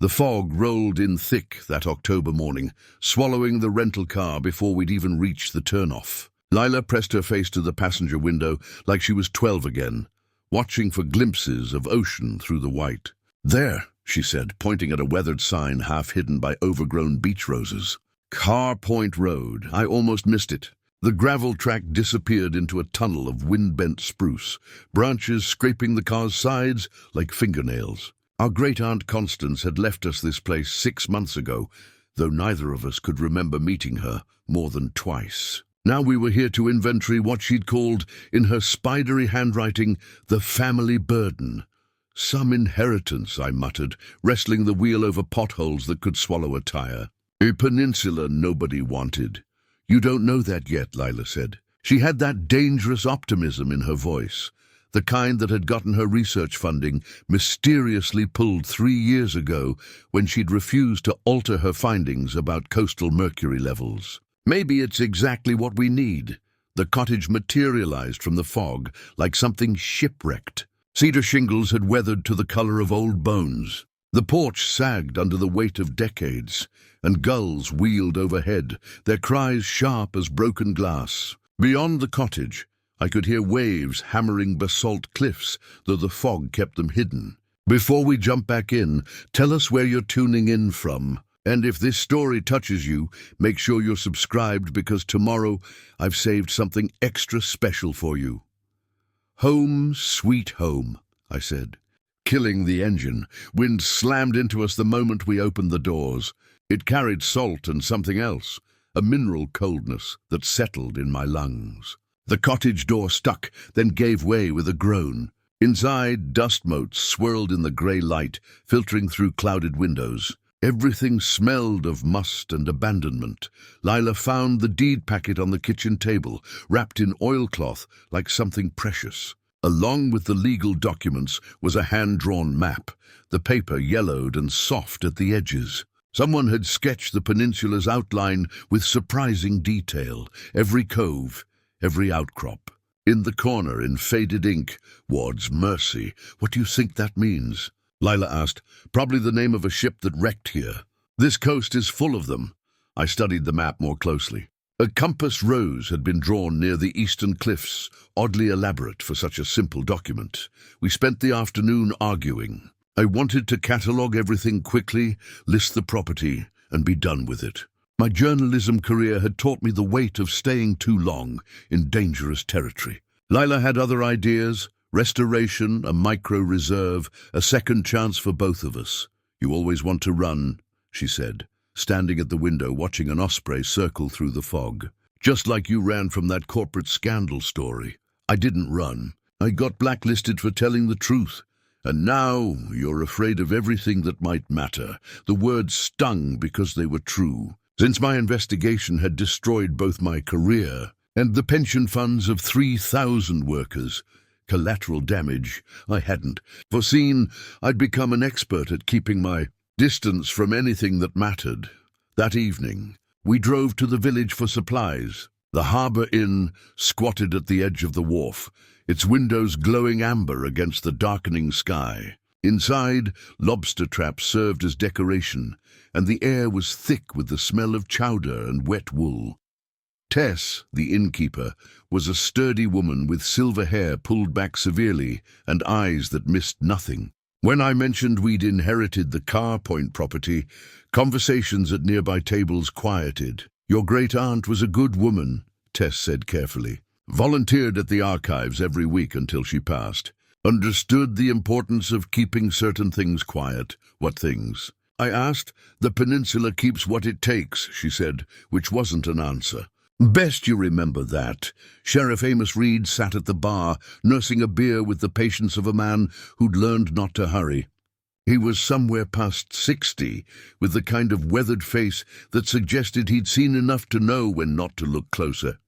The fog rolled in thick that October morning, swallowing the rental car before we'd even reached the turnoff. Lila pressed her face to the passenger window like she was 12 again, watching for glimpses of ocean through the white. "There," she said, pointing at a weathered sign half hidden by overgrown beach roses. Car Point Road. I almost missed it. The gravel track disappeared into a tunnel of wind-bent spruce, branches scraping the car's sides like fingernails. Our great-aunt Constance had left us this place 6 months ago, though neither of us could remember meeting her more than twice. Now we were here to inventory what she'd called, in her spidery handwriting, the family burden. "Some inheritance," I muttered, wrestling the wheel over potholes that could swallow a tire. "A peninsula nobody wanted." "You don't know that yet," Lila said. She had that dangerous optimism in her voice, the kind that had gotten her research funding mysteriously pulled 3 years ago when she'd refused to alter her findings about coastal mercury levels. "Maybe it's exactly what we need." The cottage materialized from the fog like something shipwrecked. Cedar shingles had weathered to the color of old bones. The porch sagged under the weight of decades, and gulls wheeled overhead, their cries sharp as broken glass. Beyond the cottage, I could hear waves hammering basalt cliffs, though the fog kept them hidden. "Before we jump back in, tell us where you're tuning in from. And if this story touches you, make sure you're subscribed, because tomorrow I've saved something extra special for you." "Home, sweet home," I said. Killing the engine, wind slammed into us the moment we opened the doors. It carried salt and something else, a mineral coldness that settled in my lungs. The cottage door stuck, then gave way with a groan. Inside, dust motes swirled in the grey light, filtering through clouded windows. Everything smelled of must and abandonment. Lila found the deed packet on the kitchen table, wrapped in oilcloth like something precious. Along with the legal documents was a hand-drawn map, the paper yellowed and soft at the edges. Someone had sketched the peninsula's outline with surprising detail, every cove, every outcrop. In the corner, in faded ink, "Ward's Mercy. What do you think that means?" Lila asked. "Probably the name of a ship that wrecked here. This coast is full of them." I studied the map more closely. A compass rose had been drawn near the eastern cliffs, oddly elaborate for such a simple document. We spent the afternoon arguing. I wanted to catalogue everything quickly, list the property, and be done with it. My journalism career had taught me the weight of staying too long in dangerous territory. Lila had other ideas: restoration, a micro-reserve, a second chance for both of us. "You always want to run," she said, standing at the window watching an osprey circle through the fog. "Just like you ran from that corporate scandal story." "I didn't run. I got blacklisted for telling the truth. And now you're afraid of everything that might matter." The words stung because they were true. Since my investigation had destroyed both my career and the pension funds of 3,000 workers, collateral damage I hadn't foreseen, I'd become an expert at keeping my distance from anything that mattered. That evening, we drove to the village for supplies. The harbour inn squatted at the edge of the wharf, its windows glowing amber against the darkening sky. Inside, lobster traps served as decoration, and the air was thick with the smell of chowder and wet wool. Tess, the innkeeper, was a sturdy woman with silver hair pulled back severely and eyes that missed nothing. When I mentioned we'd inherited the Car Point property, conversations at nearby tables quieted. "Your great-aunt was a good woman," Tess said carefully. "Volunteered at the archives every week until she passed. Understood the importance of keeping certain things quiet." "What things?" I asked. "The peninsula keeps what it takes," she said, which wasn't an answer. "Best you remember that." Sheriff Amos Reed sat at the bar, nursing a beer with the patience of a man who'd learned not to hurry. He was somewhere past 60, with the kind of weathered face that suggested he'd seen enough to know when not to look closer.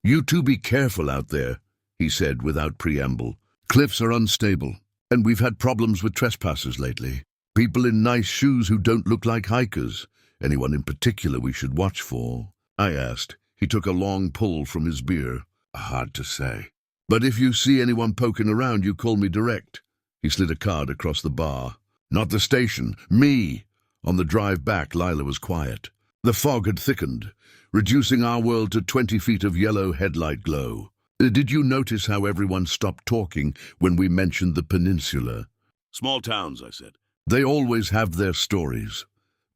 "You two be careful out there," he said without preamble. "Cliffs are unstable, and we've had problems with trespassers lately. People in nice shoes who don't look like hikers. Anyone in particular we should watch for?" I asked. He took a long pull from his beer. "Hard to say. But if you see anyone poking around, you call me direct." He slid a card across the bar. Not the station, me. On the drive back, Lila was quiet. The fog had thickened, reducing our world to 20 feet of yellow headlight glow. Did you notice how everyone stopped talking when we mentioned the Peninsula? Small towns, I said. They always have their stories.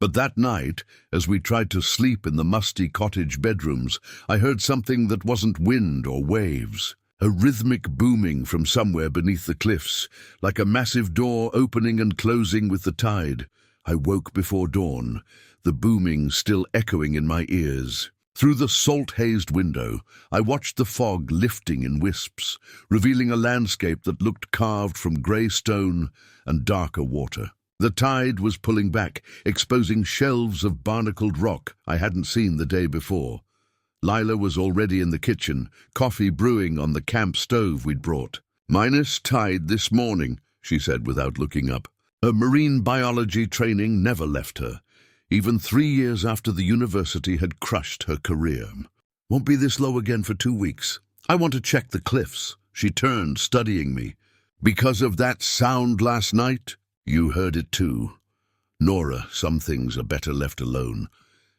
But that night, as we tried to sleep in the musty cottage bedrooms, I heard something that wasn't wind or waves. A rhythmic booming from somewhere beneath the cliffs, like a massive door opening and closing with the tide. I woke before dawn, the booming still echoing in my ears. Through the salt-hazed window, I watched the fog lifting in wisps, revealing a landscape that looked carved from grey stone and darker water. The tide was pulling back, exposing shelves of barnacled rock I hadn't seen the day before. Lila was already in the kitchen, coffee brewing on the camp stove we'd brought. "Minus tide this morning," she said without looking up. Her marine biology training never left her, even 3 years after the university had crushed her career. "Won't be this low again for 2 weeks. I want to check the cliffs." She turned, studying me. "Because of that sound last night?" "You heard it too. Nora, some things are better left alone.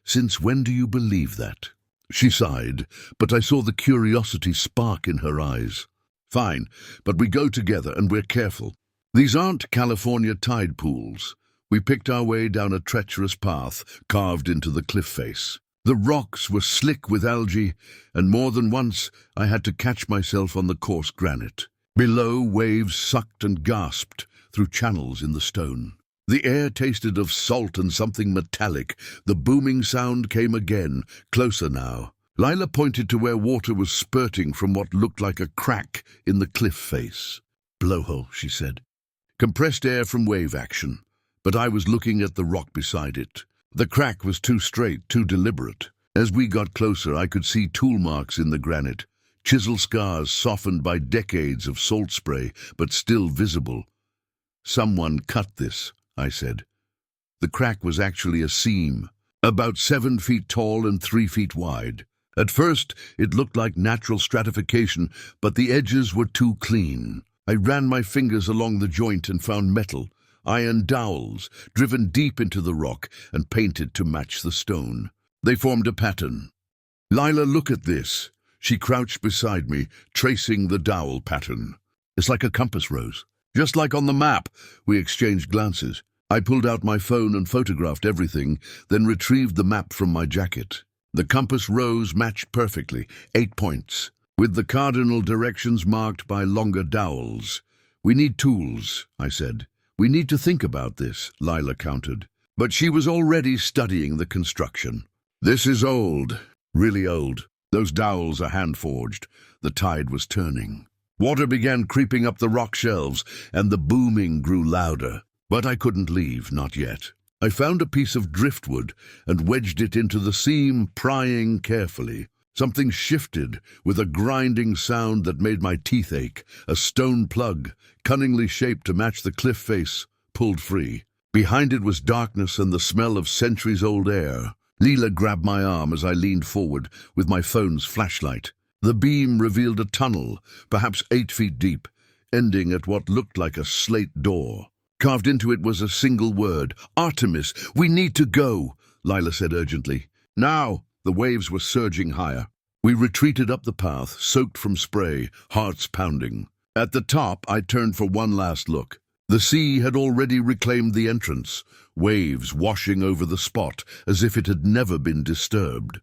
Since when do you believe that?" She sighed, but I saw the curiosity spark in her eyes. "Fine, but we go together and we're careful. These aren't California tide pools." We picked our way down a treacherous path carved into the cliff face. The rocks were slick with algae, and more than once I had to catch myself on the coarse granite. Below, waves sucked and gasped through channels in the stone. The air tasted of salt and something metallic. The booming sound came again, closer now. Lila pointed to where water was spurting from what looked like a crack in the cliff face. "Blowhole," she said. "Compressed air from wave action." But I was looking at the rock beside it. The crack was too straight, too deliberate. As we got closer, I could see tool marks in the granite, chisel scars softened by decades of salt spray, but still visible. "Someone cut this," I said. The crack was actually a seam, about 7 feet tall and 3 feet wide. At first, it looked like natural stratification, but the edges were too clean. I ran my fingers along the joint and found metal, iron dowels, driven deep into the rock and painted to match the stone. They formed a pattern. "Lila, look at this." She crouched beside me, tracing the dowel pattern. "It's like a compass rose. Just like on the map." We exchanged glances. I pulled out my phone and photographed everything, then retrieved the map from my jacket. The compass rose matched perfectly, 8 points, with the cardinal directions marked by longer dowels. "We need tools," I said. "We need to think about this," Lila countered. But she was already studying the construction. "This is old, really old. Those dowels are hand-forged." The tide was turning. Water began creeping up the rock shelves, and the booming grew louder. But I couldn't leave, not yet. I found a piece of driftwood and wedged it into the seam, prying carefully. Something shifted with a grinding sound that made my teeth ache. A stone plug, cunningly shaped to match the cliff face, pulled free. Behind it was darkness and the smell of centuries-old air. Lila grabbed my arm as I leaned forward with my phone's flashlight. The beam revealed a tunnel, perhaps 8 feet deep, ending at what looked like a slate door. Carved into it was a single word, "Artemis, we need to go," Lila said urgently. "Now!" The waves were surging higher. We retreated up the path, soaked from spray, hearts pounding. At the top, I turned for one last look. The sea had already reclaimed the entrance, waves washing over the spot as if it had never been disturbed.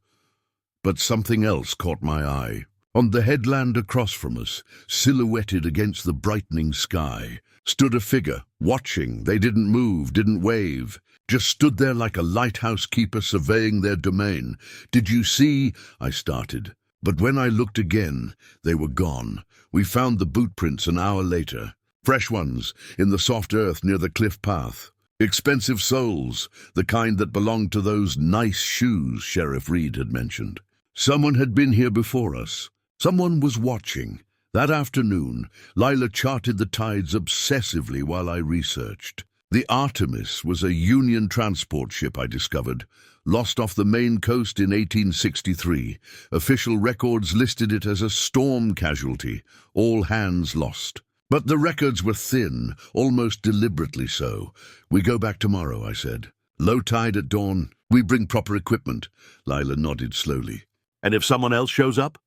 But something else caught my eye. On the headland across from us, silhouetted against the brightening sky, stood a figure, watching. They didn't move, didn't wave, just stood there like a lighthouse keeper surveying their domain. "Did you see?" I started. But when I looked again, they were gone. We found the boot prints an hour later. Fresh ones, in the soft earth near the cliff path. Expensive soles, the kind that belonged to those nice shoes Sheriff Reed had mentioned. Someone had been here before us. Someone was watching. That afternoon, Lila charted the tides obsessively while I researched. The Artemis was a Union transport ship, I discovered, lost off the Maine coast in 1863. Official records listed it as a storm casualty, all hands lost. But the records were thin, almost deliberately so. We go back tomorrow, I said. Low tide at dawn. We bring proper equipment. Lila nodded slowly. And if someone else shows up?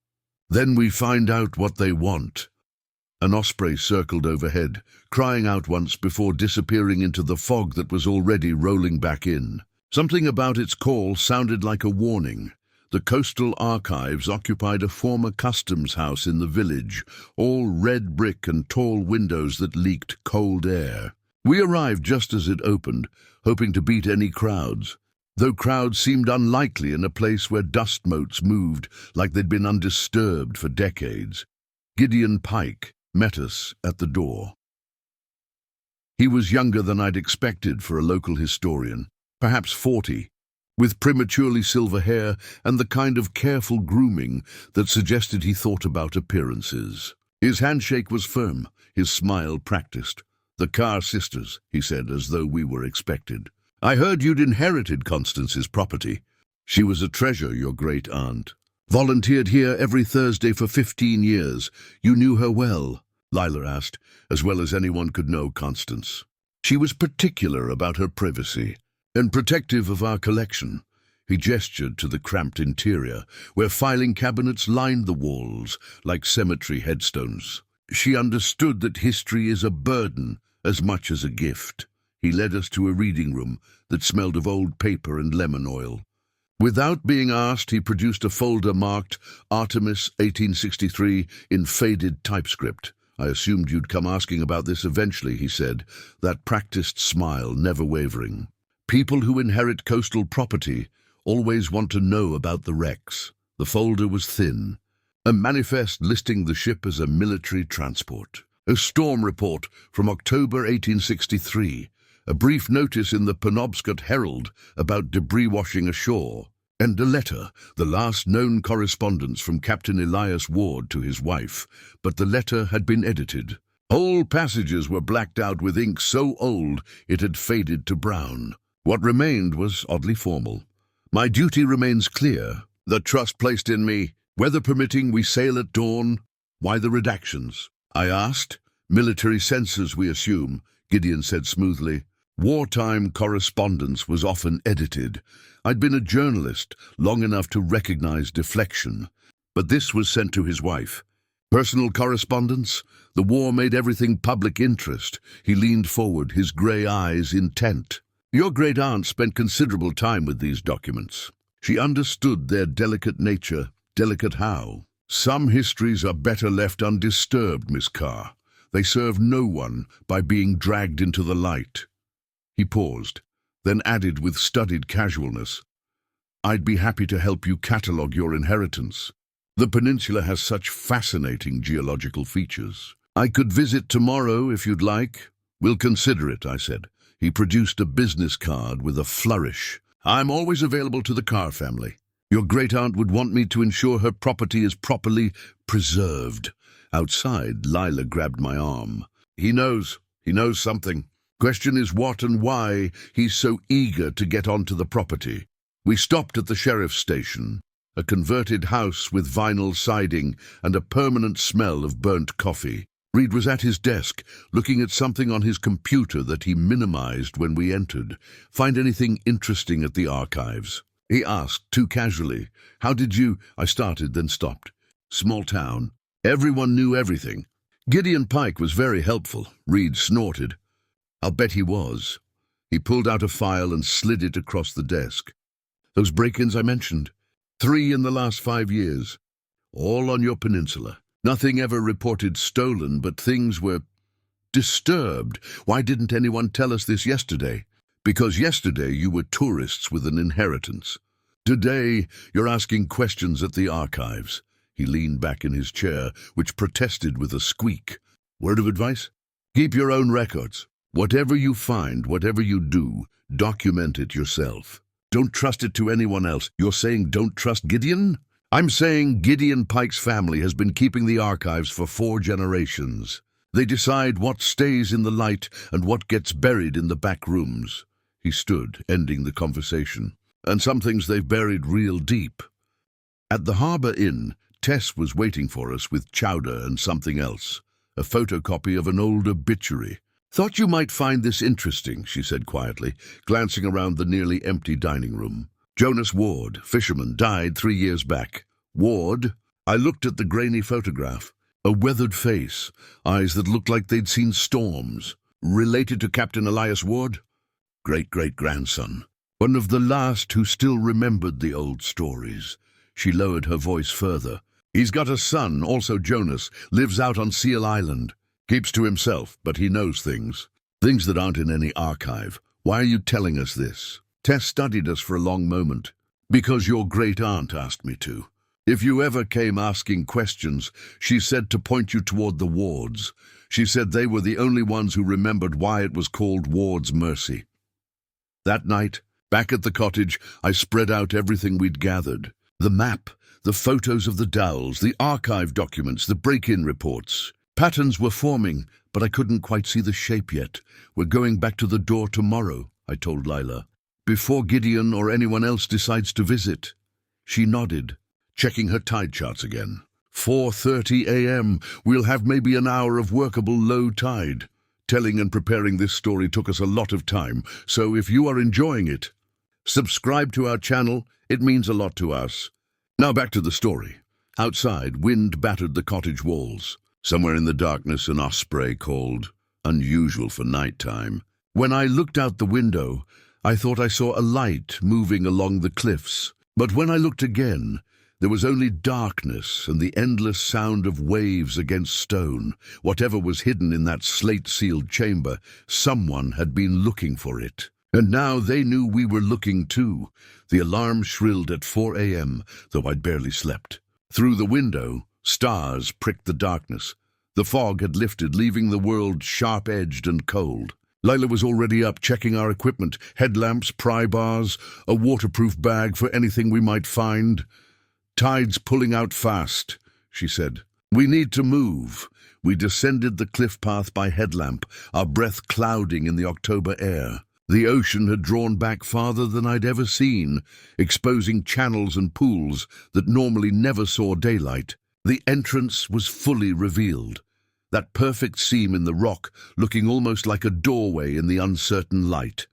Then we find out what they want. An osprey circled overhead, crying out once before disappearing into the fog that was already rolling back in. Something about its call sounded like a warning. The coastal archives occupied a former customs house in the village, all red brick and tall windows that leaked cold air. We arrived just as it opened, hoping to beat any crowds, though crowds seemed unlikely in a place where dust motes moved like they'd been undisturbed for decades. Gideon Pike met us at the door. He was younger than I'd expected for a local historian, perhaps 40, with prematurely silver hair and the kind of careful grooming that suggested he thought about appearances. His handshake was firm, his smile practiced. "The Carr sisters," he said, as though we were expected. "I heard you'd inherited Constance's property. She was a treasure, your great-aunt. Volunteered here every Thursday for 15 years. You knew her well?" Lila asked, as well as anyone could know Constance. "She was particular about her privacy, and protective of our collection." He gestured to the cramped interior, where filing cabinets lined the walls like cemetery headstones. "She understood that history is a burden as much as a gift." He led us to a reading room that smelled of old paper and lemon oil. Without being asked, he produced a folder marked Artemis 1863 in faded typescript. "I assumed you'd come asking about this eventually," he said, that practiced smile never wavering. "People who inherit coastal property always want to know about the wrecks." The folder was thin. A manifest listing the ship as a military transport. A storm report from October 1863. A brief notice in the Penobscot Herald about debris washing ashore. And a letter, the last known correspondence from Captain Elias Ward to his wife, but the letter had been edited. Whole passages were blacked out with ink so old it had faded to brown. What remained was oddly formal. "My duty remains clear. The trust placed in me. Weather permitting, we sail at dawn." "Why the redactions?" I asked. "Military censors, we assume," Gideon said smoothly. Wartime correspondence was often edited. I'd been a journalist long enough to recognize deflection, but this was sent to his wife. "Personal correspondence? The war made everything public interest." He leaned forward, his grey eyes intent. "Your great-aunt spent considerable time with these documents. She understood their delicate nature." "Delicate how?" "Some histories are better left undisturbed, Miss Carr. They serve no one by being dragged into the light." He paused, then added with studied casualness, "I'd be happy to help you catalogue your inheritance. The peninsula has such fascinating geological features. I could visit tomorrow if you'd like." "We'll consider it," I said. He produced a business card with a flourish. "I'm always available to the Carr family. Your great-aunt would want me to ensure her property is properly preserved." Outside, Lila grabbed my arm. He knows something. Question is what and why he's so eager to get onto the property." We stopped at the sheriff's station, a converted house with vinyl siding and a permanent smell of burnt coffee. Reed was at his desk, looking at something on his computer that he minimized when we entered. "Find anything interesting at the archives?" he asked, too casually. "How did you—" I started, then stopped. "Small town. Everyone knew everything." "Gideon Pike was very helpful," Reed snorted. "I'll bet he was." He pulled out a file and slid it across the desk. "Those break-ins I mentioned, 3 in the last 5 years. All on your peninsula. Nothing ever reported stolen, but things were disturbed. Why didn't anyone tell us this yesterday?" "Because yesterday you were tourists with an inheritance. Today you're asking questions at the archives." He leaned back in his chair, which protested with a squeak. "Word of advice? Keep your own records. Whatever you find, whatever you do, document it yourself. Don't trust it to anyone else." "You're saying don't trust Gideon?" "I'm saying Gideon Pike's family has been keeping the archives for 4 generations. They decide what stays in the light and what gets buried in the back rooms." He stood, ending the conversation. "And some things they've buried real deep." At the Harbour Inn, Tess was waiting for us with chowder and something else. a photocopy of an old obituary. "Thought you might find this interesting," she said quietly, glancing around the nearly empty dining room. "Jonas Ward, fisherman, died 3 years back." Ward? I looked at the grainy photograph. A weathered face, eyes that looked like they'd seen storms. Related to Captain Elias Ward? Great-great-grandson. One of the last who still remembered the old stories. She lowered her voice further. "He's got a son, also Jonas, lives out on Seal Island. Keeps to himself, but he knows things. Things that aren't in any archive. Why are you telling us this?" Tess studied us for a long moment. "Because your great-aunt asked me to. If you ever came asking questions, she said to point you toward the Wards. She said they were the only ones who remembered why it was called Ward's Mercy." That night, back at the cottage, I spread out everything we'd gathered. The map, the photos of the dowels, the archive documents, the break-in reports. Patterns were forming, but I couldn't quite see the shape yet. "We're going back to the door tomorrow," I told Lila, "before Gideon or anyone else decides to visit." She nodded, checking her tide charts again. 4:30 a.m. We'll have maybe an hour of workable low tide. Telling and preparing this story took us a lot of time, so if you are enjoying it, subscribe to our channel. It means a lot to us. Now back to the story. Outside, wind battered the cottage walls. Somewhere in the darkness, an osprey called, unusual for nighttime. When I looked out the window, I thought I saw a light moving along the cliffs. But when I looked again, there was only darkness and the endless sound of waves against stone. Whatever was hidden in that slate-sealed chamber, someone had been looking for it. And now they knew we were looking too. The alarm shrilled at 4 a.m., though I'd barely slept. Through the window, stars pricked the darkness. The fog had lifted, leaving the world sharp-edged and cold. Lila was already up, checking our equipment, headlamps, pry bars, a waterproof bag for anything we might find. "Tide's pulling out fast," she said. "We need to move." We descended the cliff path by headlamp, our breath clouding in the October air. The ocean had drawn back farther than I'd ever seen, exposing channels and pools that normally never saw daylight. The entrance was fully revealed, that perfect seam in the rock looking almost like a doorway in the uncertain light.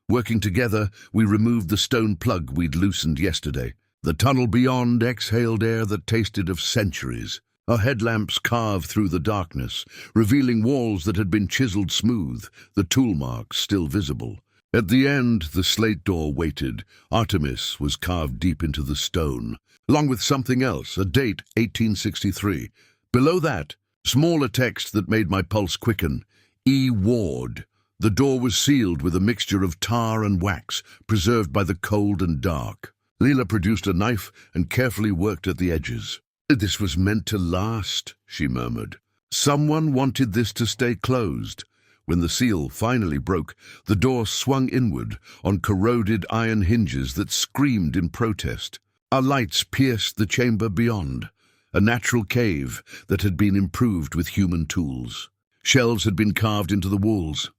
Working together, we removed the stone plug we'd loosened yesterday. The tunnel beyond exhaled air that tasted of centuries. Our headlamps carved through the darkness, revealing walls that had been chiseled smooth, the tool marks still visible. At the end, the slate door waited. Artemis was carved deep into the stone, along with something else, a date, 1863. Below that, smaller text that made my pulse quicken, E. Ward. The door was sealed with a mixture of tar and wax, preserved by the cold and dark. Leela produced a knife and carefully worked at the edges. "This was meant to last," she murmured. "Someone wanted this to stay closed." When the seal finally broke, the door swung inward on corroded iron hinges that screamed in protest. Our lights pierced the chamber beyond, a natural cave that had been improved with human tools. Shelves had been carved into the walls.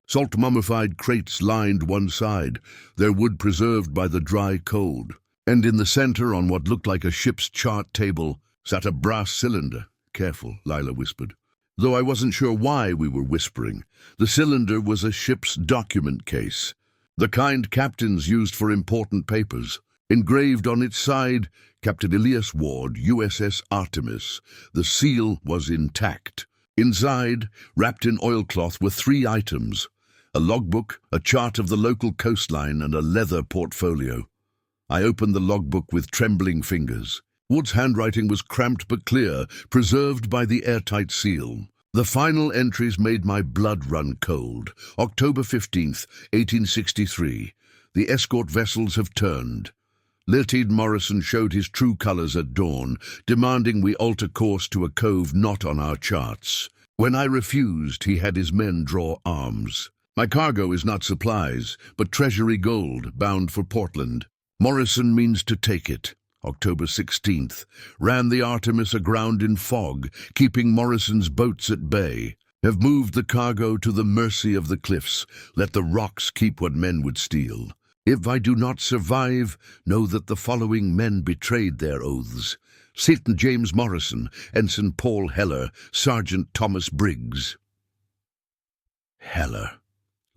Salt mummified crates lined one side, their wood preserved by the dry cold. And in the center, on what looked like a ship's chart table, sat a brass cylinder. "Careful," Lila whispered. Though I wasn't sure why we were whispering, the cylinder was a ship's document case, the kind captains used for important papers. Engraved on its side, Captain Elias Ward, USS Artemis. The seal was intact. Inside, wrapped in oilcloth, were 3 items: a logbook, a chart of the local coastline, and a leather portfolio. I opened the logbook with trembling fingers. Wood's handwriting was cramped but clear, preserved by the airtight seal. The final entries made my blood run cold. October 15th, 1863. The escort vessels have turned. Lieutenant Morrison showed his true colors at dawn, demanding we alter course to a cove not on our charts. When I refused, he had his men draw arms. My cargo is not supplies, but treasury gold, bound for Portland. Morrison means to take it. October 16th, ran the Artemis aground in fog, keeping Morrison's boats at bay. Have moved the cargo to the mercy of the cliffs. Let the rocks keep what men would steal. If I do not survive, know that the following men betrayed their oaths: St. James Morrison, Ensign Paul Heller, Sergeant Thomas Briggs. Heller,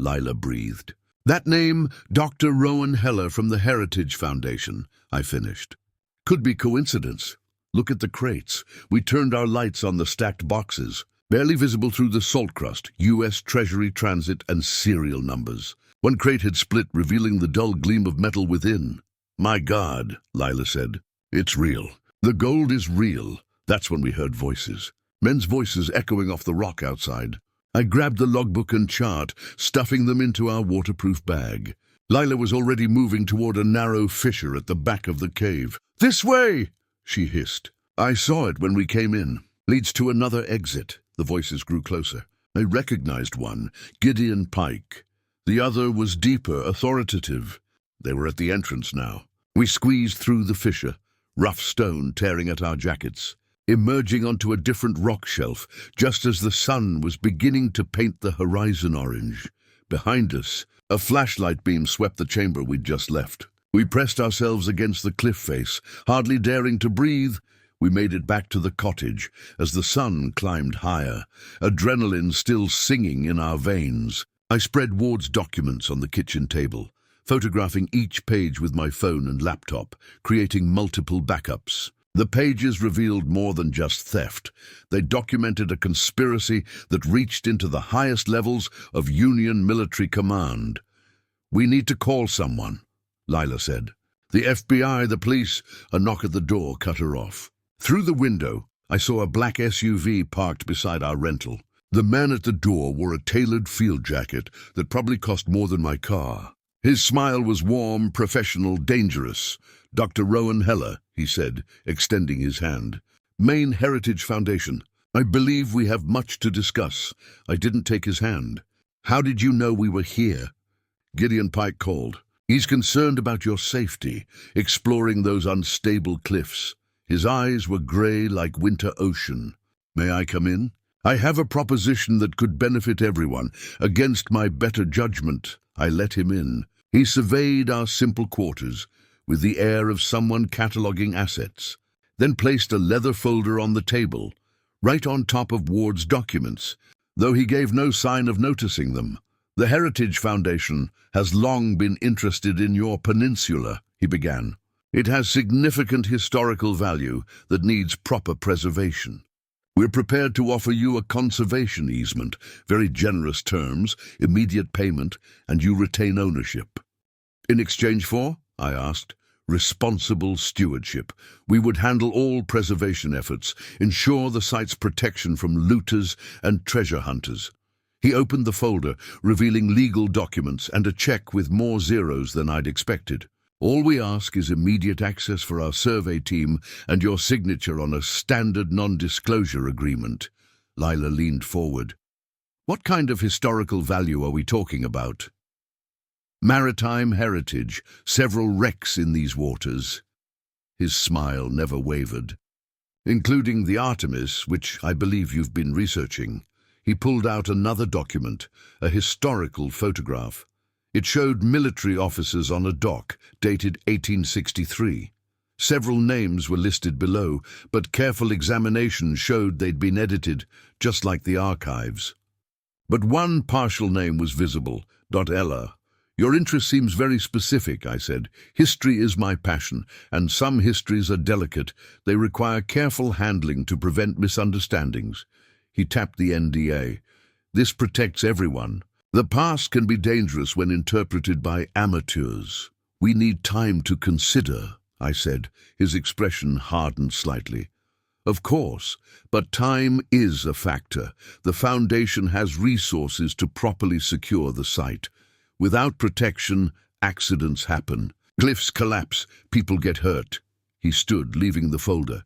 Lila breathed. That name, Dr. Rowan Heller from the Heritage Foundation, I finished. Could be coincidence. Look at the crates. We turned our lights on the stacked boxes. Barely visible through the salt crust, U.S. Treasury transit and serial numbers. One crate had split, revealing the dull gleam of metal within. My God, Lila said. It's real. The gold is real. That's when we heard voices. Men's voices echoing off the rock outside. I grabbed the logbook and chart, stuffing them into our waterproof bag. Lila was already moving toward a narrow fissure at the back of the cave. This way, she hissed. I saw it when we came in. Leads to another exit. The voices grew closer. I recognized one, Gideon Pike. The other was deeper, authoritative. They were at the entrance now. We squeezed through the fissure, rough stone tearing at our jackets, emerging onto a different rock shelf, just as the sun was beginning to paint the horizon orange. Behind us, a flashlight beam swept the chamber we'd just left. We pressed ourselves against the cliff face, hardly daring to breathe. We made it back to the cottage as the sun climbed higher, adrenaline still singing in our veins. I spread Ward's documents on the kitchen table, photographing each page with my phone and laptop, creating multiple backups. The pages revealed more than just theft. They documented a conspiracy that reached into the highest levels of Union military command. We need to call someone, Lila said. The FBI, the police. A knock at the door cut her off. Through the window, I saw a black SUV parked beside our rental. The man at the door wore a tailored field jacket that probably cost more than my car. His smile was warm, professional, dangerous. Dr. Rowan Heller, he said, extending his hand. Maine Heritage Foundation. I believe we have much to discuss. I didn't take his hand. How did you know we were here? Gideon Pike called. He's concerned about your safety, exploring those unstable cliffs. His eyes were gray like winter ocean. May I come in? I have a proposition that could benefit everyone. Against my better judgment, I let him in. He surveyed our simple quarters with the air of someone cataloging assets, then placed a leather folder on the table, right on top of Ward's documents, though he gave no sign of noticing them. The Heritage Foundation has long been interested in your peninsula, he began. It has significant historical value that needs proper preservation. We're prepared to offer you a conservation easement, very generous terms, immediate payment, and you retain ownership. In exchange for, I asked, responsible stewardship. We would handle all preservation efforts, ensure the site's protection from looters and treasure hunters. He opened the folder, revealing legal documents and a check with more zeros than I'd expected. All we ask is immediate access for our survey team and your signature on a standard non-disclosure agreement. Lila leaned forward. What kind of historical value are we talking about? Maritime heritage, several wrecks in these waters. His smile never wavered. Including the Artemis, which I believe you've been researching. He pulled out another document, a historical photograph. It showed military officers on a dock, dated 1863. Several names were listed below, but careful examination showed they'd been edited, just like the archives. But one partial name was visible, Ella. Your interest seems very specific, I said. History is my passion, and some histories are delicate. They require careful handling to prevent misunderstandings. He tapped the NDA. This protects everyone. The past can be dangerous when interpreted by amateurs. We need time to consider, I said, his expression hardened slightly. Of course, but time is a factor. The Foundation has resources to properly secure the site. Without protection, accidents happen. Cliffs collapse, people get hurt. He stood, leaving the folder.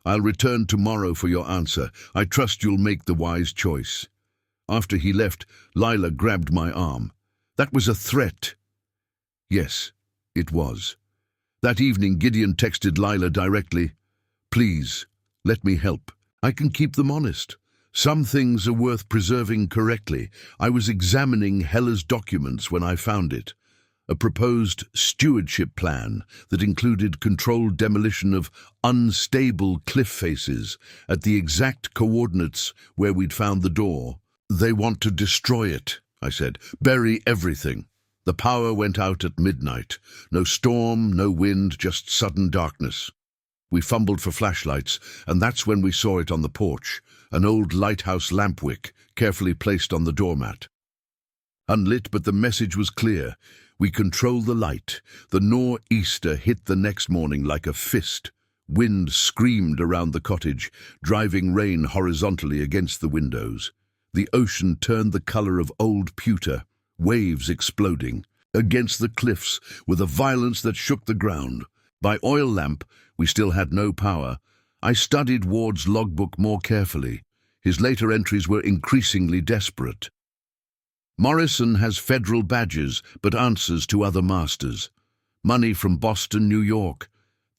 I'll return tomorrow for your answer. I trust you'll make the wise choice. After he left, Lila grabbed my arm. That was a threat. Yes, it was. That evening, Gideon texted Lila directly. Please, let me help. I can keep them honest. Some things are worth preserving correctly. I was examining Heller's documents when I found it. a proposed stewardship plan that included controlled demolition of unstable cliff faces at the exact coordinates where we'd found the door. "They want to destroy it," I said. "Bury everything." The power went out at midnight. No storm, no wind, just sudden darkness. We fumbled for flashlights, and that's when we saw it on the porch, an old lighthouse lamp wick, carefully placed on the doormat. Unlit, but the message was clear. We control the light. The nor'easter hit the next morning like a fist. Wind screamed around the cottage, driving rain horizontally against the windows. The ocean turned the color of old pewter, waves exploding against the cliffs with a violence that shook the ground. By oil lamp, we still had no power. I studied Ward's logbook more carefully. His later entries were increasingly desperate. "Morrison has federal badges, but answers to other masters. Money from Boston, New York.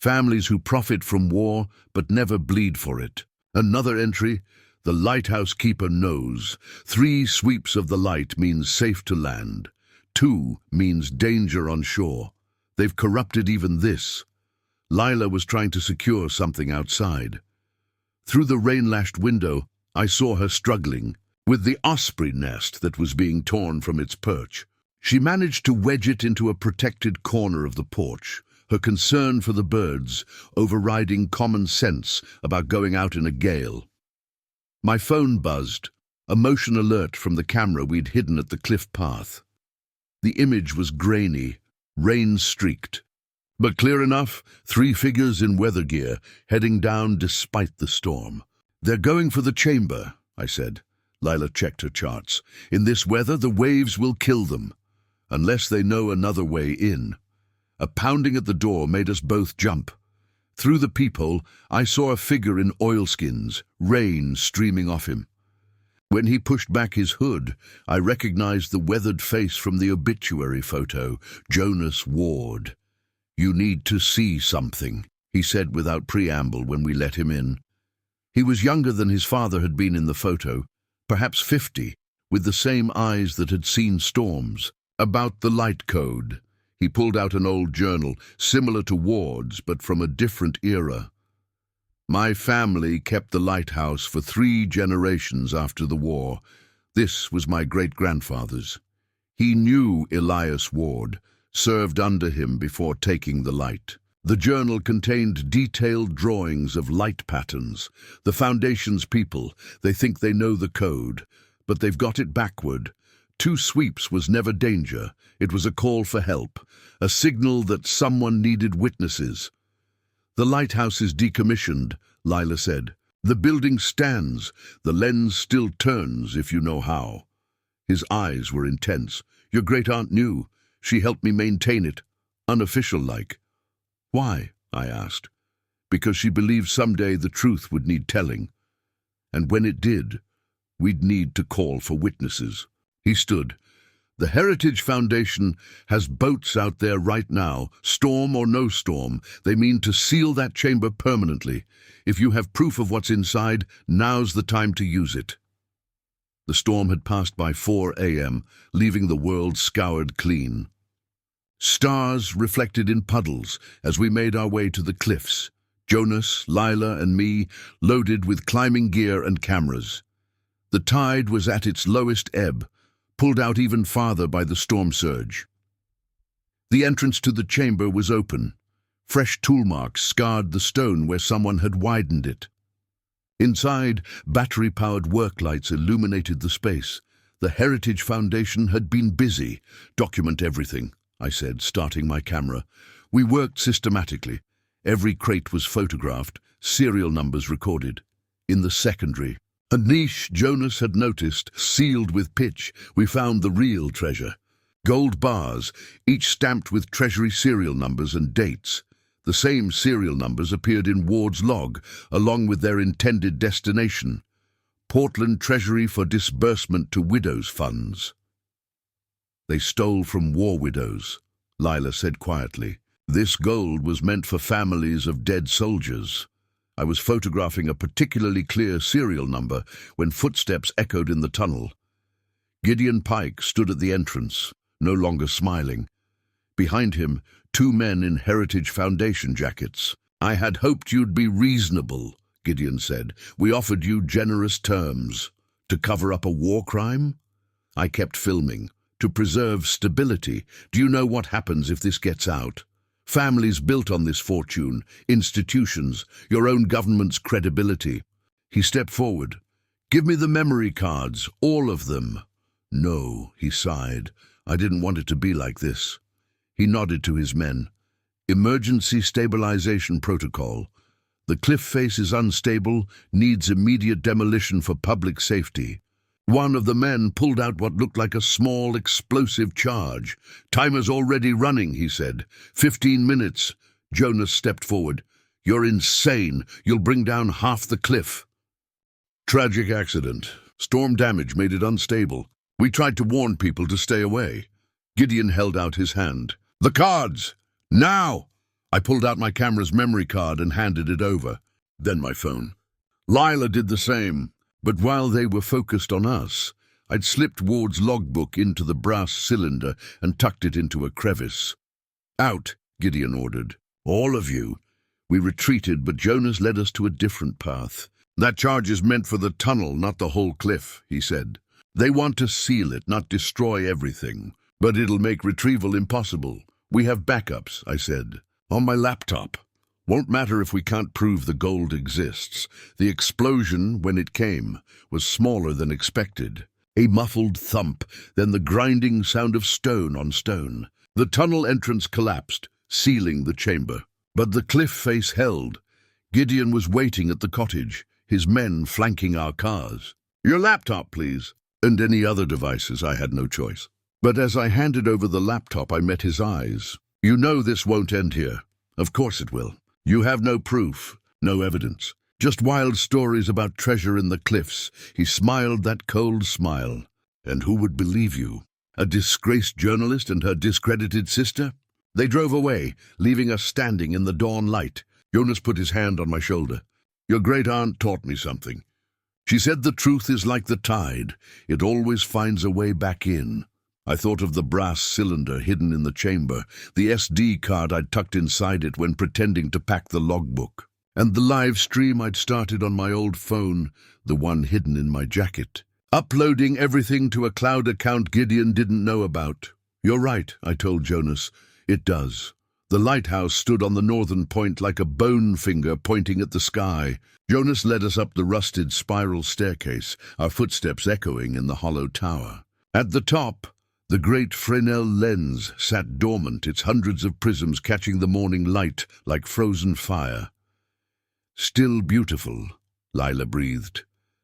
Families who profit from war, but never bleed for it." Another entry: "The lighthouse keeper knows. 3 sweeps of the light means safe to land. 2 means danger on shore. They've corrupted even this." Lila was trying to secure something outside. Through the rain-lashed window, I saw her struggling with the osprey nest that was being torn from its perch. She managed to wedge it into a protected corner of the porch, her concern for the birds overriding common sense about going out in a gale. My phone buzzed, a motion alert from the camera we'd hidden at the cliff path. The image was grainy, rain-streaked, but clear enough. 3 figures in weather gear, heading down despite the storm. "They're going for the chamber," I said. Lila checked her charts. "In this weather, the waves will kill them, unless they know another way in." A pounding at the door made us both jump. Through the peephole, I saw a figure in oilskins, rain streaming off him. When he pushed back his hood, I recognized the weathered face from the obituary photo, Jonas Ward. "You need to see something," he said without preamble when we let him in. He was younger than his father had been in the photo, perhaps 50, with the same eyes that had seen storms. "About the light code." He pulled out an old journal, similar to Ward's, but from a different era. "My family kept the lighthouse for 3 generations after the war. This was my great-grandfather's. He knew Elias Ward, served under him before taking the light." The journal contained detailed drawings of light patterns. The Foundation's people, they think they know the code, but they've got it backward. 2 sweeps was never danger. It was a call for help, a signal that someone needed witnesses. "The lighthouse is decommissioned," Lila said. "The building stands. The lens still turns, if you know how." His eyes were intense. "Your great-aunt knew. She helped me maintain it, unofficial-like." "Why?" I asked. "Because she believed someday the truth would need telling. And when it did, we'd need to call for witnesses." He stood. "The Heritage Foundation has boats out there right now, storm or no storm. They mean to seal that chamber permanently. If you have proof of what's inside, now's the time to use it." The storm had passed by 4 a.m., leaving the world scoured clean. Stars reflected in puddles as we made our way to the cliffs. Jonas, Lila, and me, loaded with climbing gear and cameras. The tide was at its lowest ebb, pulled out even farther by the storm surge. The entrance to the chamber was open. Fresh tool marks scarred the stone where someone had widened it. Inside, battery-powered work lights illuminated the space. The Heritage Foundation had been busy. "Document everything," I said, starting my camera. We worked systematically. Every crate was photographed, serial numbers recorded. In the secondary, a niche Jonas had noticed, sealed with pitch, we found the real treasure. Gold bars, each stamped with treasury serial numbers and dates. The same serial numbers appeared in Ward's log, along with their intended destination: Portland Treasury for disbursement to widows' funds. "They stole from war widows," Lila said quietly. "This gold was meant for families of dead soldiers." I was photographing a particularly clear serial number when footsteps echoed in the tunnel. Gideon Pike stood at the entrance, no longer smiling. Behind him, two men in Heritage Foundation jackets. "I had hoped you'd be reasonable," Gideon said. "We offered you generous terms. To cover up a war crime?" I kept filming. "To preserve stability. Do you know what happens if this gets out? Families built on this fortune, institutions, your own government's credibility." He stepped forward. "Give me the memory cards, all of them." "No," he sighed. "I didn't want it to be like this." He nodded to his men. "Emergency stabilization protocol. The cliff face is unstable, needs immediate demolition for public safety." One of the men pulled out what looked like a small explosive charge. "Timer's already running," he said. 15 minutes. Jonas stepped forward. "You're insane. You'll bring down half the cliff." "Tragic accident. Storm damage made it unstable. We tried to warn people to stay away." Gideon held out his hand. "The cards! Now!" I pulled out my camera's memory card and handed it over. Then my phone. Lila did the same. But while they were focused on us, I'd slipped Ward's logbook into the brass cylinder and tucked it into a crevice. "Out," Gideon ordered. "All of you." We retreated, but Jonas led us to a different path. "That charge is meant for the tunnel, not the whole cliff," he said. "They want to seal it, not destroy everything. But it'll make retrieval impossible." "We have backups," I said. "On my laptop. Won't matter if we can't prove the gold exists." The explosion, when it came, was smaller than expected. A muffled thump, then the grinding sound of stone on stone. The tunnel entrance collapsed, sealing the chamber. But the cliff face held. Gideon was waiting at the cottage, his men flanking our cars. "Your laptop, please." And any other devices. I had no choice. But as I handed over the laptop, I met his eyes. "You know this won't end here." "Of course it will. You have no proof, no evidence. Just wild stories about treasure in the cliffs." He smiled that cold smile. "And who would believe you? A disgraced journalist and her discredited sister?" They drove away, leaving us standing in the dawn light. Jonas put his hand on my shoulder. "Your great-aunt taught me something. She said the truth is like the tide. It always finds a way back in." I thought of the brass cylinder hidden in the chamber, the SD card I'd tucked inside it when pretending to pack the logbook, and the live stream I'd started on my old phone, the one hidden in my jacket. Uploading everything to a cloud account Gideon didn't know about. "You're right," I told Jonas. "It does." The lighthouse stood on the northern point like a bone finger pointing at the sky. Jonas led us up the rusted spiral staircase, our footsteps echoing in the hollow tower. At the top, the great Fresnel lens sat dormant, its hundreds of prisms catching the morning light like frozen fire. "Still beautiful," Lila breathed.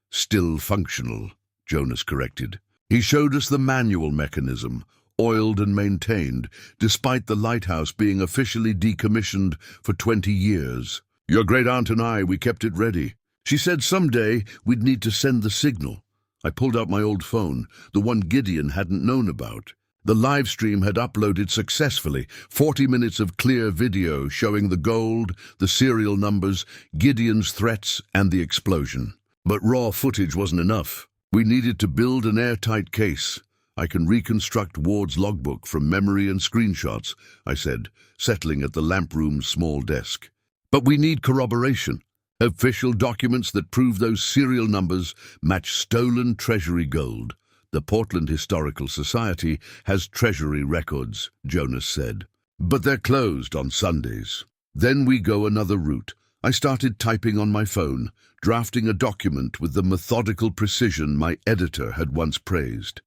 "Still functional," Jonas corrected. He showed us the manual mechanism, oiled and maintained, despite the lighthouse being officially decommissioned for 20 years. "Your great-aunt and we kept it ready. She said someday we'd need to send the signal." I pulled out my old phone, the one Gideon hadn't known about. The live stream had uploaded successfully, 40 minutes of clear video showing the gold, the serial numbers, Gideon's threats, and the explosion. But raw footage wasn't enough. We needed to build an airtight case. "I can reconstruct Ward's logbook from memory and screenshots," I said, settling at the lamp room's small desk. "But we need corroboration. Official documents that prove those serial numbers match stolen treasury gold." "The Portland Historical Society has treasury records," Jonas said. "But they're closed on Sundays." Then we go another route. I started typing on my phone, drafting a document with the methodical precision my editor had once praised.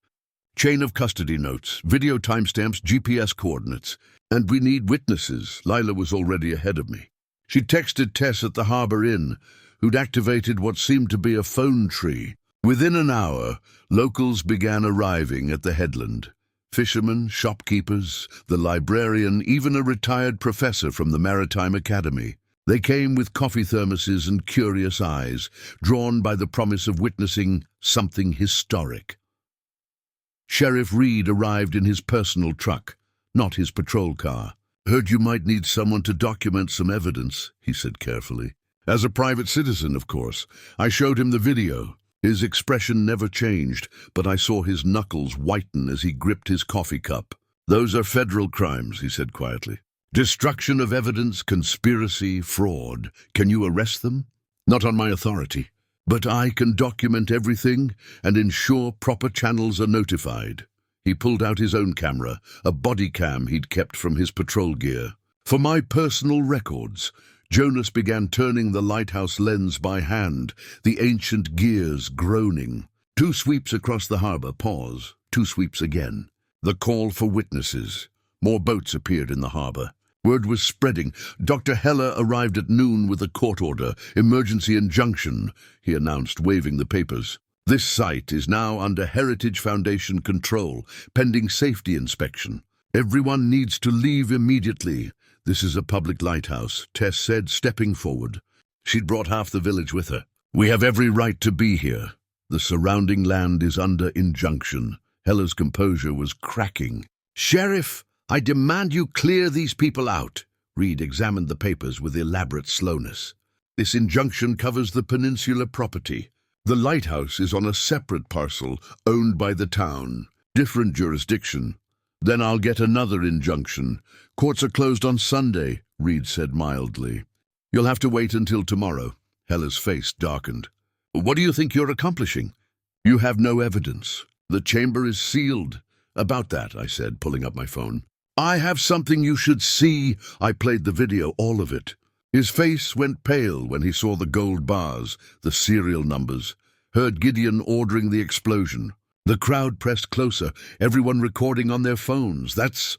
Chain of custody notes, video timestamps, GPS coordinates. "And we need witnesses." Lila was already ahead of me. She texted Tess at the Harbour Inn, who'd activated what seemed to be a phone tree. Within an hour, locals began arriving at the headland. Fishermen, shopkeepers, the librarian, even a retired professor from the Maritime Academy. They came with coffee thermoses and curious eyes, drawn by the promise of witnessing something historic. Sheriff Reed arrived in his personal truck, not his patrol car. "Heard you might need someone to document some evidence," he said carefully. "As a private citizen, of course." I showed him the video. His expression never changed, but I saw his knuckles whiten as he gripped his coffee cup. Those are federal crimes, he said quietly. Destruction of evidence, conspiracy, fraud. Can you arrest them? Not on my authority. But I can document everything and ensure proper channels are notified. He pulled out his own camera, a body cam he'd kept from his patrol gear. For my personal records, Jonas began turning the lighthouse lens by hand, the ancient gears groaning. 2 sweeps across the harbor, pause, 2 sweeps again. The call for witnesses. More boats appeared in the harbor. Word was spreading. Dr. Heller arrived at noon with a court order, emergency injunction, he announced, waving the papers. This site is now under Heritage Foundation control, pending safety inspection. Everyone needs to leave immediately. This is a public lighthouse, Tess said, stepping forward. She'd brought half the village with her. We have every right to be here. The surrounding land is under injunction. Heller's composure was cracking. Sheriff, I demand you clear these people out. Reed examined the papers with elaborate slowness. This injunction covers the Peninsula property. The lighthouse is on a separate parcel, owned by the town. Different jurisdiction. Then I'll get another injunction. Courts are closed on Sunday, Reed said mildly. You'll have to wait until tomorrow. Heller's face darkened. What do you think you're accomplishing? You have no evidence. The chamber is sealed. About that, I said, pulling up my phone. I have something you should see. I played the video, all of it. His face went pale when he saw the gold bars, the serial numbers, heard Gideon ordering the explosion. The crowd pressed closer, everyone recording on their phones. That's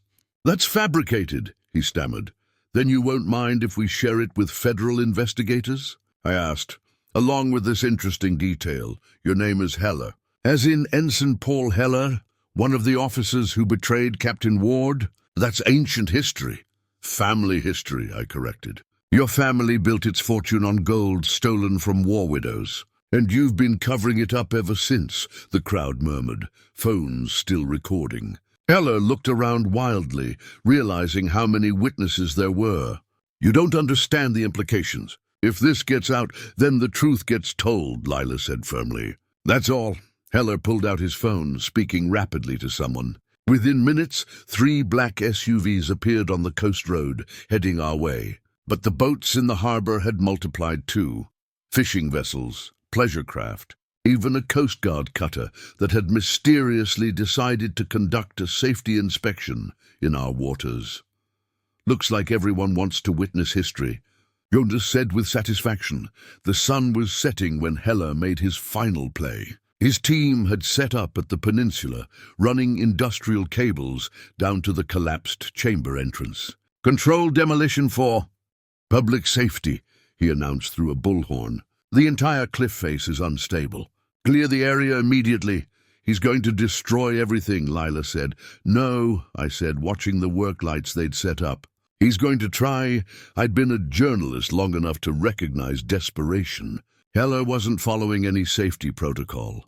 fabricated, he stammered. Then you won't mind if we share it with federal investigators? I asked. Along with this interesting detail, your name is Heller. As in Ensign Paul Heller, one of the officers who betrayed Captain Ward? That's ancient history. Family history, I corrected. Your family built its fortune on gold stolen from war widows. And you've been covering it up ever since, the crowd murmured, phones still recording. Heller looked around wildly, realizing how many witnesses there were. You don't understand the implications. If this gets out, then the truth gets told, Lila said firmly. That's all. Heller pulled out his phone, speaking rapidly to someone. Within minutes, 3 black SUVs appeared on the coast road, heading our way. But the boats in the harbor had multiplied too. Fishing vessels, pleasure craft, even a Coast Guard cutter that had mysteriously decided to conduct a safety inspection in our waters. Looks like everyone wants to witness history, Jonas said with satisfaction. The sun was setting when Heller made his final play. His team had set up at the Peninsula, running industrial cables down to the collapsed chamber entrance. Controlled demolition for public safety, he announced through a bullhorn. The entire cliff face is unstable. Clear the area immediately. He's going to destroy everything, Lila said. No, I said, watching the work lights they'd set up. He's going to try. I'd been a journalist long enough to recognize desperation. Heller wasn't following any safety protocol.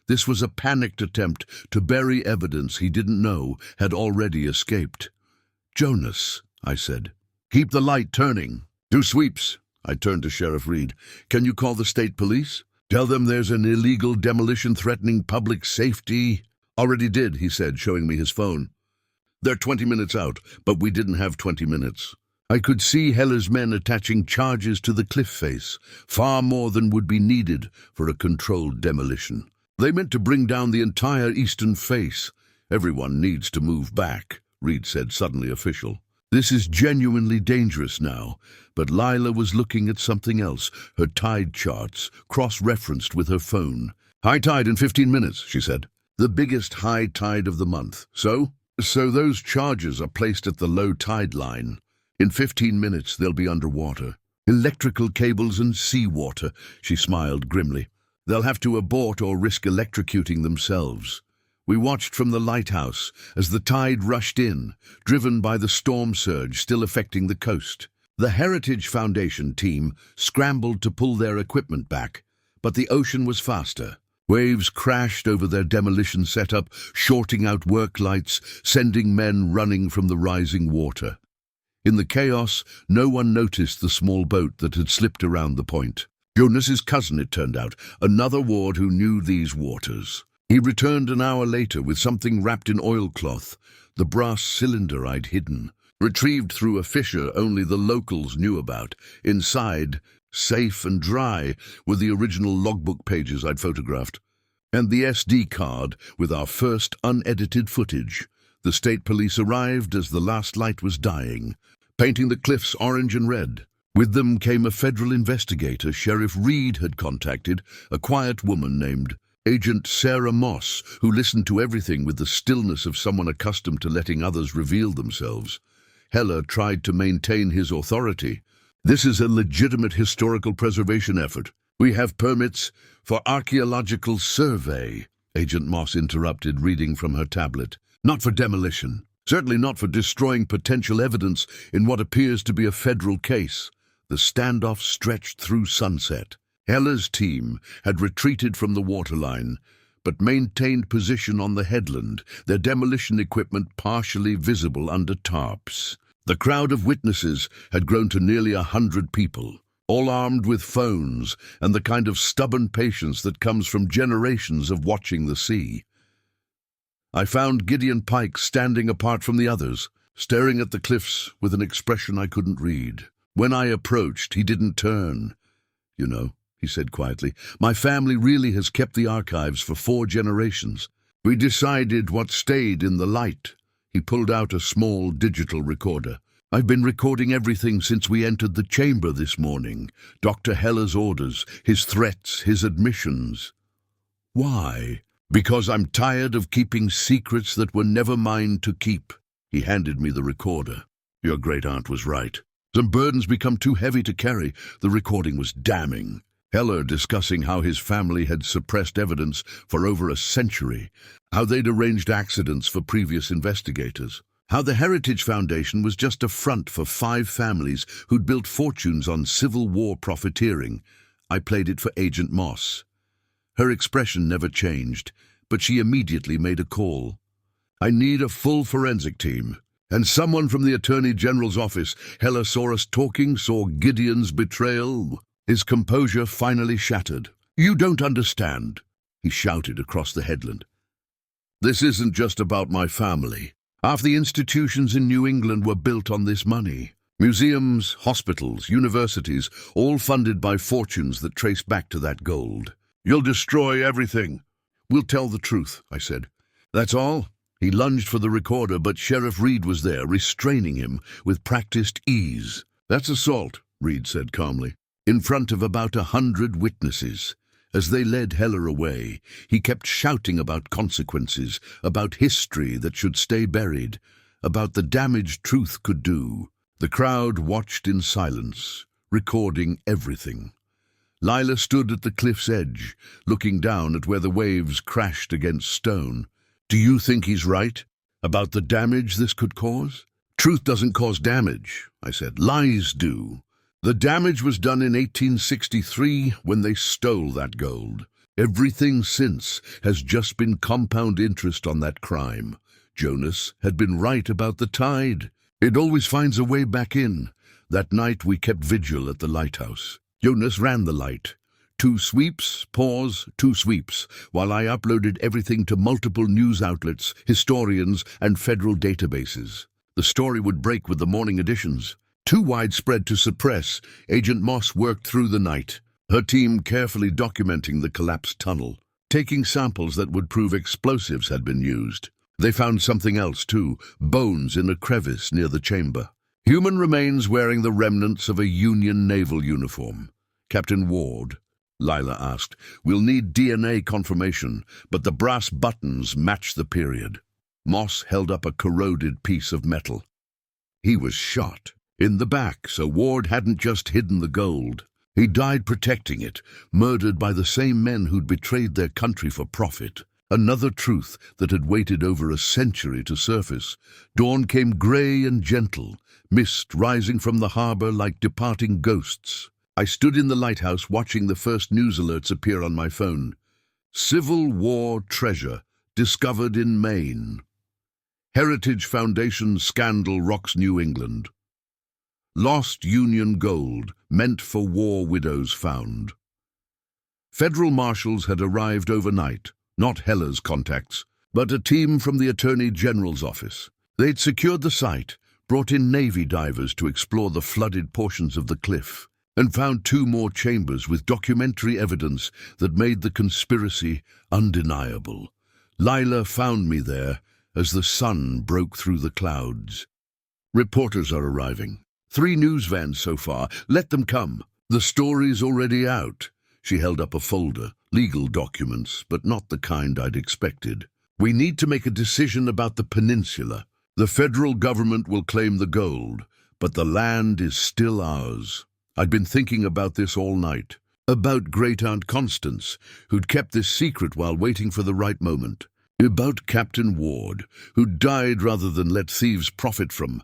This was a panicked attempt to bury evidence he didn't know had already escaped. Jonas, I said, keep the light turning. 2 sweeps. I turned to Sheriff Reed. Can you call the state police? Tell them there's an illegal demolition threatening public safety. Already did, he said, showing me his phone. They're 20 minutes out, but we didn't have 20 minutes. I could see Heller's men attaching charges to the cliff face, far more than would be needed for a controlled demolition. They meant to bring down the entire eastern face. Everyone needs to move back, Reed said, suddenly official. This is genuinely dangerous now, but Lila was looking at something else, her tide charts, cross-referenced with her phone. High tide in 15 minutes, she said. The biggest high tide of the month. So those charges are placed at the low tide line. In 15 minutes, they'll be underwater. Electrical cables and seawater, she smiled grimly. They'll have to abort or risk electrocuting themselves. We watched from the lighthouse as the tide rushed in, driven by the storm surge still affecting the coast. The Heritage Foundation team scrambled to pull their equipment back, but the ocean was faster. Waves crashed over their demolition setup, shorting out work lights, sending men running from the rising water. In the chaos, no one noticed the small boat that had slipped around the point. Jonas's cousin, it turned out, another ward who knew these waters. He returned an hour later with something wrapped in oilcloth, the brass cylinder I'd hidden, retrieved through a fissure only the locals knew about. Inside, safe and dry, were the original logbook pages I'd photographed, and the SD card with our first unedited footage. The state police arrived as the last light was dying, painting the cliffs orange and red. With them came a federal investigator Sheriff Reed had contacted, a quiet woman named Agent Sarah Moss, who listened to everything with the stillness of someone accustomed to letting others reveal themselves. Heller tried to maintain his authority. "This is a legitimate historical preservation effort. We have permits for archaeological survey," Agent Moss interrupted, reading from her tablet. "Not for demolition. Certainly not for destroying potential evidence in what appears to be a federal case." The standoff stretched through sunset. Heller's team had retreated from the waterline, but maintained position on the headland, their demolition equipment partially visible under tarps. The crowd of witnesses had grown to nearly 100 people, all armed with phones and the kind of stubborn patience that comes from generations of watching the sea. I found Gideon Pike standing apart from the others, staring at the cliffs with an expression I couldn't read. When I approached, he didn't turn. "You know," he said quietly, "my family really has kept the archives for 4 generations. We decided what stayed in the light." He pulled out a small digital recorder. "I've been recording everything since we entered the chamber this morning. Dr. Heller's orders, his threats, his admissions." "Why?" "Because I'm tired of keeping secrets that were never mine to keep." He handed me the recorder. "Your great-aunt was right. Some burdens become too heavy to carry." The recording was damning. Heller discussing how his family had suppressed evidence for over a century, how they'd arranged accidents for previous investigators, how the Heritage Foundation was just a front for 5 families who'd built fortunes on Civil War profiteering. I played it for Agent Moss. Her expression never changed, but she immediately made a call. "I need a full forensic team. And someone from the Attorney General's office." Heller saw us talking, saw Gideon's betrayal. His composure finally shattered. "You don't understand," he shouted across the headland. "This isn't just about my family. Half the institutions in New England were built on this money. Museums, hospitals, universities, all funded by fortunes that trace back to that gold. You'll destroy everything." "We'll tell the truth," I said. "That's all?" He lunged for the recorder, but Sheriff Reed was there, restraining him with practiced ease. "That's assault," Reed said calmly, in front of about 100 witnesses. As they led Heller away, he kept shouting about consequences, about history that should stay buried, about the damage truth could do. The crowd watched in silence, recording everything. Lila stood at the cliff's edge, looking down at where the waves crashed against stone. "Do you think he's right about the damage this could cause?" "Truth doesn't cause damage," I said. "Lies do. The damage was done in 1863 when they stole that gold. Everything since has just been compound interest on that crime. Jonas had been right about the tide. It always finds a way back in. That night we kept vigil at the lighthouse. Jonas ran the light. 2 sweeps, pause, 2 sweeps, while I uploaded everything to multiple news outlets, historians, and federal databases. The story would break with the morning editions. Too widespread to suppress, Agent Moss worked through the night, her team carefully documenting the collapsed tunnel, taking samples that would prove explosives had been used. They found something else too, bones in a crevice near the chamber. Human remains wearing the remnants of a Union naval uniform. "Captain Ward," Lila asked, "we'll need DNA confirmation, but the brass buttons match the period." Moss held up a corroded piece of metal. "He was shot in the back, so Ward hadn't just hidden the gold. He died protecting it, murdered by the same men who'd betrayed their country for profit." Another truth that had waited over a century to surface. Dawn came grey and gentle, mist rising from the harbor like departing ghosts. I stood in the lighthouse watching the first news alerts appear on my phone. Civil War treasure discovered in Maine. Heritage Foundation scandal rocks New England. Lost Union gold meant for war widows found. Federal marshals had arrived overnight, Not Hella's contacts, but a team from the Attorney General's office. They'd secured the site, brought in Navy divers to explore the flooded portions of the cliff, and found 2 more chambers with documentary evidence that made the conspiracy undeniable. Lila found me there as the sun broke through the clouds. Reporters are arriving. 3 news vans so far. Let them come. The story's already out. She held up a folder. Legal documents, but not the kind I'd expected. We need to make a decision about the Peninsula. The federal government will claim the gold, but the land is still ours. I'd been thinking about this all night. About Great-Aunt Constance, who'd kept this secret while waiting for the right moment. About Captain Ward, who died rather than let thieves profit from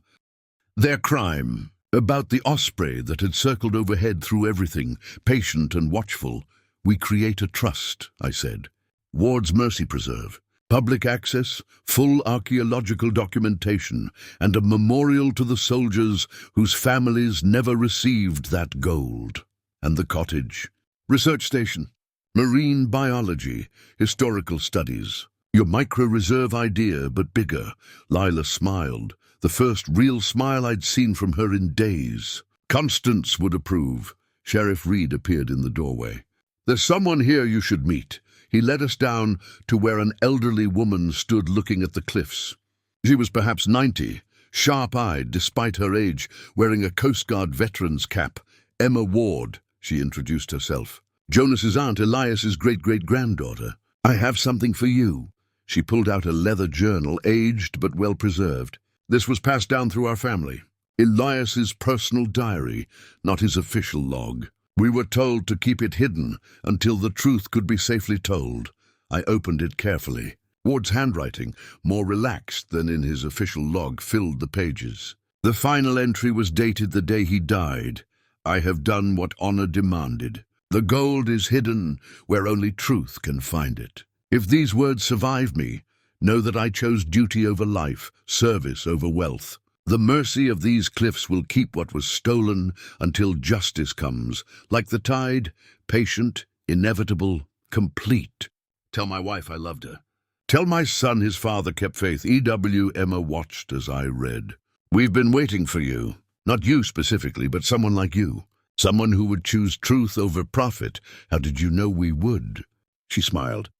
their crime. About the osprey that had circled overhead through everything, patient and watchful. We create a trust, I said. Ward's Mercy Preserve. Public access, full archaeological documentation, and a memorial to the soldiers whose families never received that gold. And the cottage. Research station. Marine biology. Historical studies. Your micro-reserve idea, but bigger. Lila smiled. The first real smile I'd seen from her in days. Constance would approve. Sheriff Reed appeared in the doorway. There's someone here you should meet. He led us down to where an elderly woman stood looking at the cliffs. She was perhaps 90, sharp-eyed despite her age, wearing a Coast Guard veteran's cap. Emma Ward, she introduced herself. Jonas's aunt, Elias's great-great-granddaughter. I have something for you. She pulled out a leather journal, aged but well-preserved. This was passed down through our family. Elias's personal diary, not his official log. We were told to keep it hidden until the truth could be safely told. I opened it carefully. Ward's handwriting, more relaxed than in his official log, filled the pages. The final entry was dated the day he died. I have done what honor demanded. The gold is hidden where only truth can find it. If these words survive me, know that I chose duty over life, service over wealth. The mercy of these cliffs will keep what was stolen until justice comes, like the tide, patient, inevitable, complete. Tell my wife I loved her. Tell my son his father kept faith. E.W. Emma watched as I read. We've been waiting for you. Not you specifically, but someone like you. Someone who would choose truth over profit. How did you know we would? She smiled.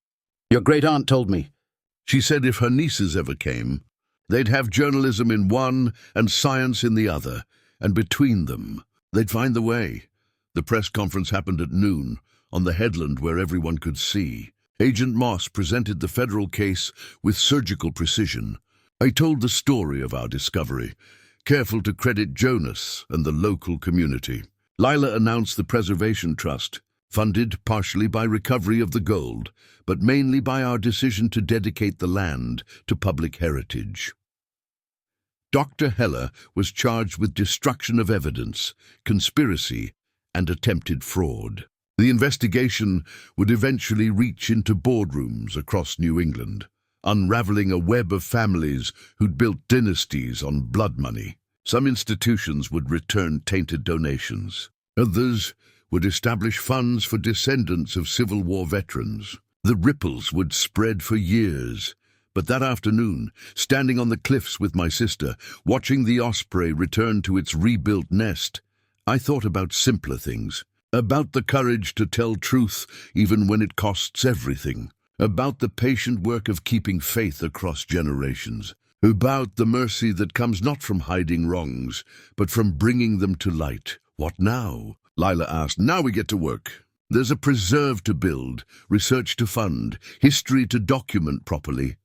Your great-aunt told me. She said if her nieces ever came, they'd have journalism in one and science in the other, and between them, they'd find the way. The press conference happened at noon, on the headland where everyone could see. Agent Moss presented the federal case with surgical precision. I told the story of our discovery, careful to credit Jonas and the local community. Lila announced the Preservation Trust, funded partially by recovery of the gold, but mainly by our decision to dedicate the land to public heritage. Dr. Heller was charged with destruction of evidence, conspiracy, and attempted fraud. The investigation would eventually reach into boardrooms across New England, unraveling a web of families who'd built dynasties on blood money. Some institutions would return tainted donations. Others would establish funds for descendants of Civil War veterans. The ripples would spread for years. But that afternoon, standing on the cliffs with my sister, watching the osprey return to its rebuilt nest, I thought about simpler things. About the courage to tell truth even when it costs everything. About the patient work of keeping faith across generations. About the mercy that comes not from hiding wrongs, but from bringing them to light. What now? Lila asked. Now we get to work. There's a preserve to build, research to fund, history to document properly.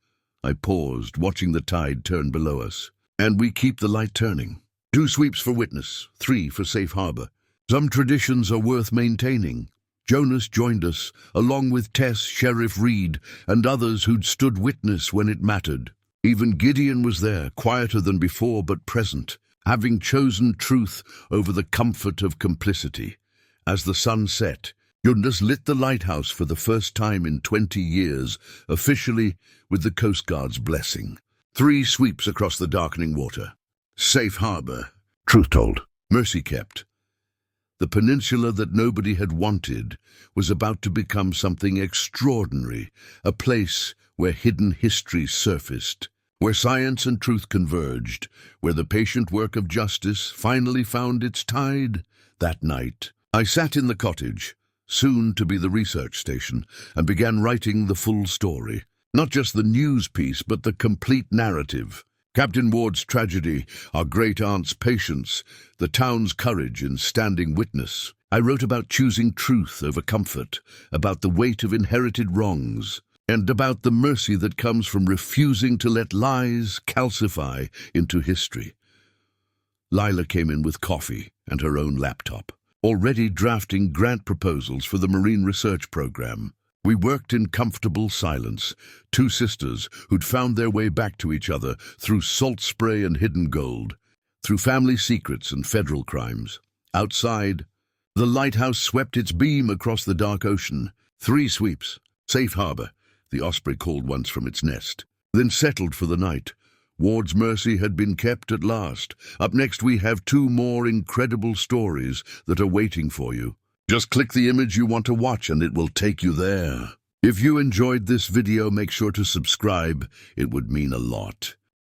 I paused, watching the tide turn below us. And we keep the light turning. 2 sweeps for witness, 3 for safe harbor. Some traditions are worth maintaining. Jonas joined us, along with Tess, Sheriff Reed, and others who'd stood witness when it mattered. Even Gideon was there, quieter than before but present, having chosen truth over the comfort of complicity. As the sun set, Jonas lit the lighthouse for the first time in 20 years, officially with the Coast Guard's blessing. 3 sweeps across the darkening water. Safe harbor. Truth told. Mercy kept. The peninsula that nobody had wanted was about to become something extraordinary, a place where hidden history surfaced, where science and truth converged, where the patient work of justice finally found its tide. That night, I sat in the cottage, soon to be the research station, and began writing the full story. Not just the news piece, but the complete narrative. Captain Ward's tragedy, our great-aunt's patience, the town's courage in standing witness. I wrote about choosing truth over comfort, about the weight of inherited wrongs, and about the mercy that comes from refusing to let lies calcify into history. Lila came in with coffee and her own laptop, already drafting grant proposals for the Marine Research Program. We worked in comfortable silence, two sisters who'd found their way back to each other through salt spray and hidden gold, through family secrets and federal crimes. Outside, the lighthouse swept its beam across the dark ocean. 3 sweeps. Safe harbor, the osprey called once from its nest. Then settled for the night. Ward's mercy had been kept at last. Up next we have 2 more incredible stories that are waiting for you. Just click the image you want to watch and it will take you there. If you enjoyed this video, make sure to subscribe. It would mean a lot.